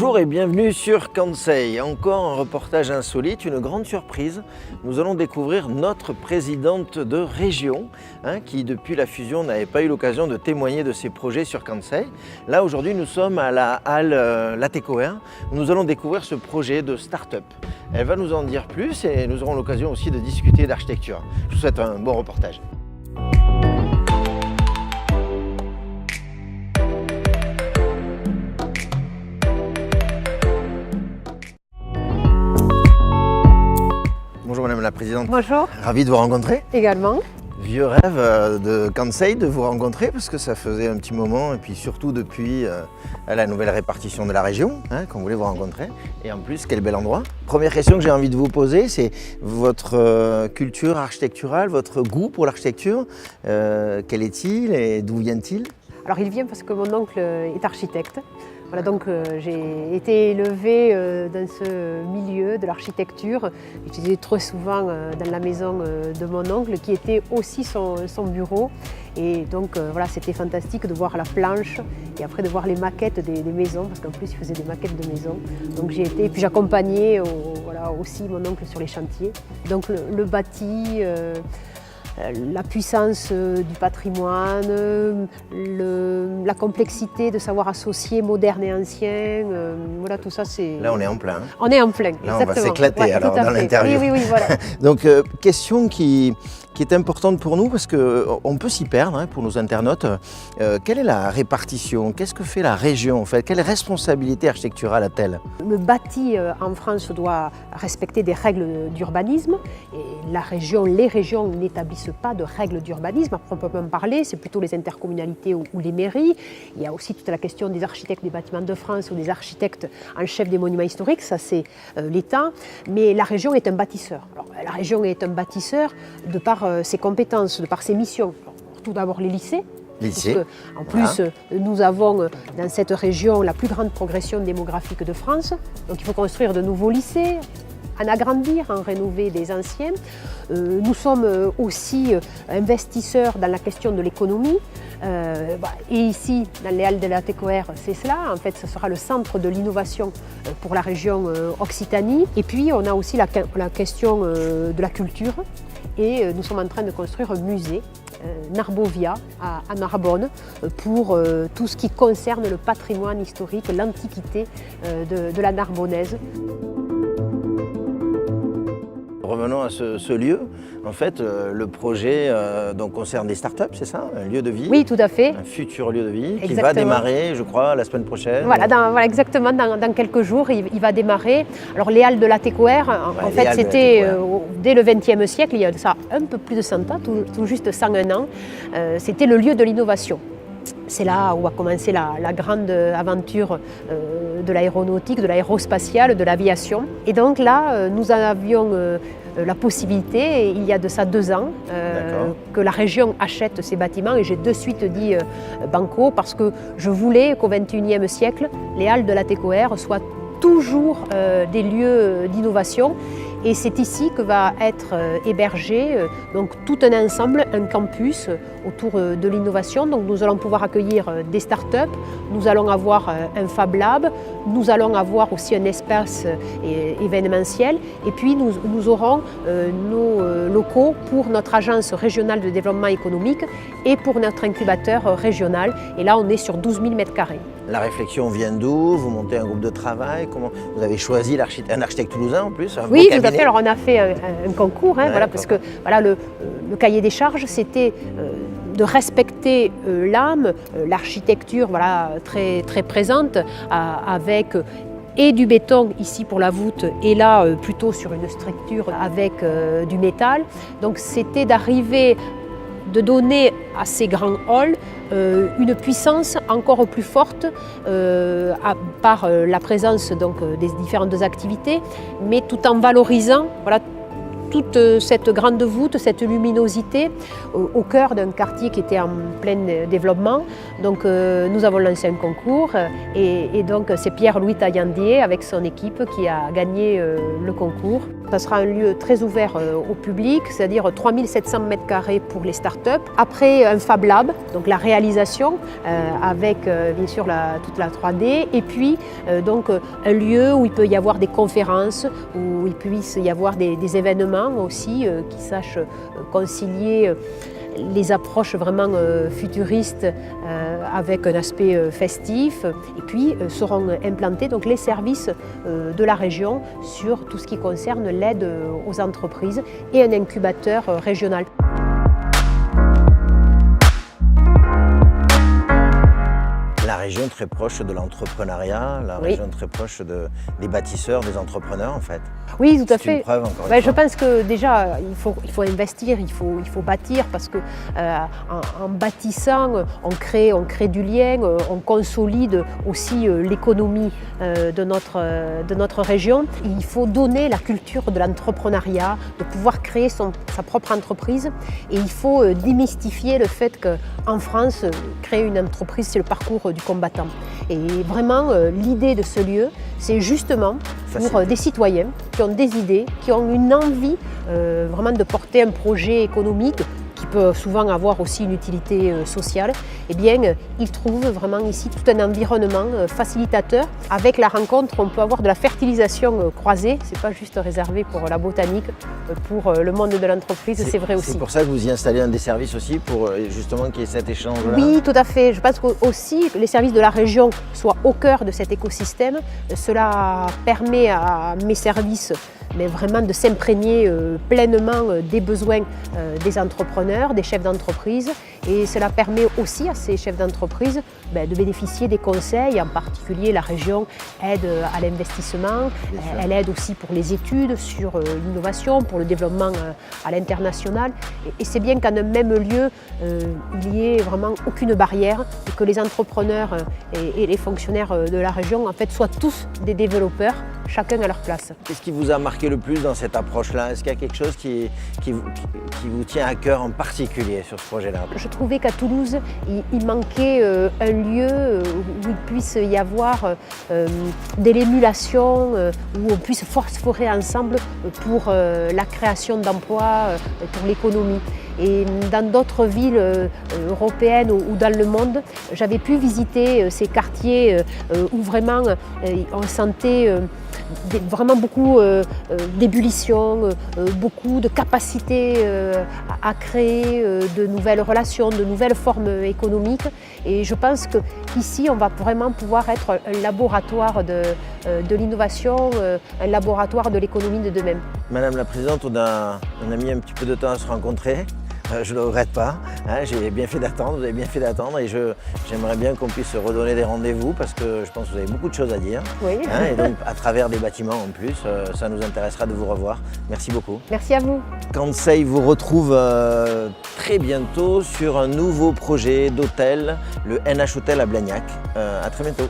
Bonjour et bienvenue sur Kansei. Encore un reportage insolite, une grande surprise. Nous allons découvrir notre présidente de région qui depuis la fusion n'avait pas eu l'occasion de témoigner de ses projets sur Kansei. Là aujourd'hui nous sommes à la halle Latécoère où nous allons découvrir ce projet de start-up. Elle va nous en dire plus et nous aurons l'occasion aussi de discuter d'architecture. Je vous souhaite un bon reportage. Bonjour Madame la Présidente. Bonjour. Ravi de vous rencontrer. Également. Vieux rêve de Kansei de vous rencontrer parce que ça faisait un petit moment et puis surtout depuis la nouvelle répartition de la région qu'on voulait vous rencontrer. Et en plus, quel bel endroit. Première question que j'ai envie de vous poser, c'est votre culture architecturale, votre goût pour l'architecture. Quel est-il et d'où vient-il? Alors il vient parce que mon oncle est architecte. Voilà, donc j'ai été élevée dans ce milieu de l'architecture. J'étais très souvent dans la maison de mon oncle qui était aussi son bureau. Et donc voilà, c'était fantastique de voir la planche et après de voir les maquettes des maisons, parce qu'en plus il faisait des maquettes de maisons. Donc j'ai été, et puis j'accompagnais voilà, aussi mon oncle sur les chantiers. Donc le bâti, la puissance du patrimoine, la complexité de savoir associer moderne et ancien, voilà tout ça c'est... Là on est en plein. On est en plein, là, exactement. on va s'éclater alors dans l'interview. Oui, voilà. Donc question qui est importante pour nous parce qu'on peut s'y perdre pour nos internautes. Quelle est la répartition? Qu'est-ce que fait la région en fait? Quelle responsabilité architecturale a-t-elle? Le bâti en France doit respecter des règles d'urbanisme et les régions n'établissent pas de règles d'urbanisme à proprement parler, c'est plutôt les intercommunalités ou les mairies. Il y a aussi toute la question des architectes des bâtiments de France ou des architectes en chef des monuments historiques, ça c'est l'État, mais la région est un bâtisseur. Alors, la région est un bâtisseur de par ses compétences, de par ses missions. Alors, tout d'abord les lycées. En plus, nous avons dans cette région la plus grande progression démographique de France. Donc il faut construire de nouveaux lycées, en agrandir, en rénover des anciens. Nous sommes aussi investisseurs dans la question de l'économie. Et ici, dans les halles de Latécoère, c'est cela. En fait, ce sera le centre de l'innovation pour la région Occitanie. Et puis, on a aussi la question de la culture. Et nous sommes en train de construire un musée, Narbovia, à Narbonne, pour tout ce qui concerne le patrimoine historique, l'antiquité de la Narbonnaise. Revenons à ce lieu. En fait, le projet donc concerne des startups, c'est ça? Un lieu de vie? Oui, tout à fait. Un futur lieu de vie qui Exactement. va démarrer, je crois, la semaine prochaine. Voilà, exactement, dans quelques jours, il va démarrer. Alors, les halles de Latécoère, en fait, c'était dès le XXe siècle, il y a ça un peu plus de 100 ans, tout juste 101 ans, c'était le lieu de l'innovation. C'est là où a commencé la grande aventure de l'aéronautique, de l'aérospatiale, de l'aviation. Et donc là, nous avions la possibilité, il y a de ça 2 ans, que la région achète ces bâtiments. Et j'ai de suite dit banco, parce que je voulais qu'au XXIe siècle, les halles de Latécoère soient toujours des lieux d'innovation. Et c'est ici que va être hébergé donc tout un ensemble, un campus autour de l'innovation. Donc nous allons pouvoir accueillir des startups, nous allons avoir un Fab Lab, nous allons avoir aussi un espace événementiel et puis nous aurons nos locaux pour notre agence régionale de développement économique et pour notre incubateur régional. Et là on est sur 12 000 m². La réflexion vient d'où? Vous montez un groupe de travail? Comment vous avez choisi un architecte toulousain en plus? Oui, tout à fait. Alors on a fait un concours, voilà, parce que voilà, le cahier des charges, c'était de respecter l'âme, l'architecture voilà, très, très présente, avec et du béton ici pour la voûte et là plutôt sur une structure avec du métal. Donc c'était d'arriver de donner à ces grands halls une puissance encore plus forte par la présence donc, des différentes activités, mais tout en valorisant voilà, toute cette grande voûte, cette luminosité au cœur d'un quartier qui était en plein développement. Donc nous avons lancé un concours et donc c'est Pierre-Louis Taillandier avec son équipe qui a gagné le concours. Ça sera un lieu très ouvert au public, c'est-à-dire 3700 m² pour les startups. Après, un Fab Lab, donc la réalisation avec bien sûr toute la 3D. Et puis donc un lieu où il peut y avoir des conférences, où il puisse y avoir des événements aussi qui sachent concilier les approches vraiment futuristes avec un aspect festif. Et puis seront implantés donc les services de la région sur tout ce qui concerne l'aide aux entreprises et un incubateur régional. La région très proche de l'entrepreneuriat, la région très proche des bâtisseurs, des entrepreneurs en fait. Oui, tout à fait. C'est une preuve encore une fois. Je pense que déjà, il faut investir, il faut bâtir parce que en bâtissant, on crée du lien, on consolide aussi l'économie de notre région. Il faut donner la culture de l'entrepreneuriat, de pouvoir créer sa propre entreprise. Et il faut démystifier le fait qu'en France, créer une entreprise, c'est le parcours du combattant. Et vraiment, l'idée de ce lieu, c'est justement pour des citoyens qui ont des idées, qui ont une envie vraiment de porter un projet économique qui peut souvent avoir aussi une utilité sociale, eh bien, ils trouvent vraiment ici tout un environnement facilitateur. Avec la rencontre, on peut avoir de la fertilisation croisée, c'est pas juste réservé pour la botanique, pour le monde de l'entreprise, c'est vrai aussi. C'est pour ça que vous y installez un des services aussi, pour justement qu'il y ait cet échange-là? Oui, tout à fait. Je pense aussi que les services de la région soient au cœur de cet écosystème. Cela permet à mes services mais vraiment de s'imprégner pleinement des besoins des entrepreneurs, des chefs d'entreprise. Et cela permet aussi à ces chefs d'entreprise de bénéficier des conseils, en particulier la région aide à l'investissement, elle aide aussi pour les études sur l'innovation, pour le développement à l'international. Et c'est bien qu'en un même lieu, il n'y ait vraiment aucune barrière et que les entrepreneurs et les fonctionnaires de la région en fait, soient tous des développeurs, chacun à leur place. Qu'est-ce qui vous a marqué le plus dans cette approche-là? Est-ce qu'il y a quelque chose qui vous tient à cœur en particulier sur ce projet-là? Je trouvais qu'à Toulouse, il manquait un lieu où il puisse y avoir de l'émulation, où on puisse phosphorer ensemble pour la création d'emplois, pour l'économie. Et dans d'autres villes européennes ou dans le monde, j'avais pu visiter ces quartiers où vraiment on sentait vraiment beaucoup d'ébullition, beaucoup de capacité à créer de nouvelles relations, de nouvelles formes économiques. Et je pense qu'ici, on va vraiment pouvoir être un laboratoire de l'innovation, un laboratoire de l'économie de demain. Madame la Présidente, on a mis un petit peu de temps à se rencontrer. Je ne le regrette pas, j'ai bien fait d'attendre, vous avez bien fait d'attendre et j'aimerais bien qu'on puisse se redonner des rendez-vous parce que je pense que vous avez beaucoup de choses à dire. Oui. Et donc à travers des bâtiments en plus, ça nous intéressera de vous revoir. Merci beaucoup. Merci à vous. Kansei vous retrouve très bientôt sur un nouveau projet d'hôtel, le NH Hotel à Blagnac. À très bientôt.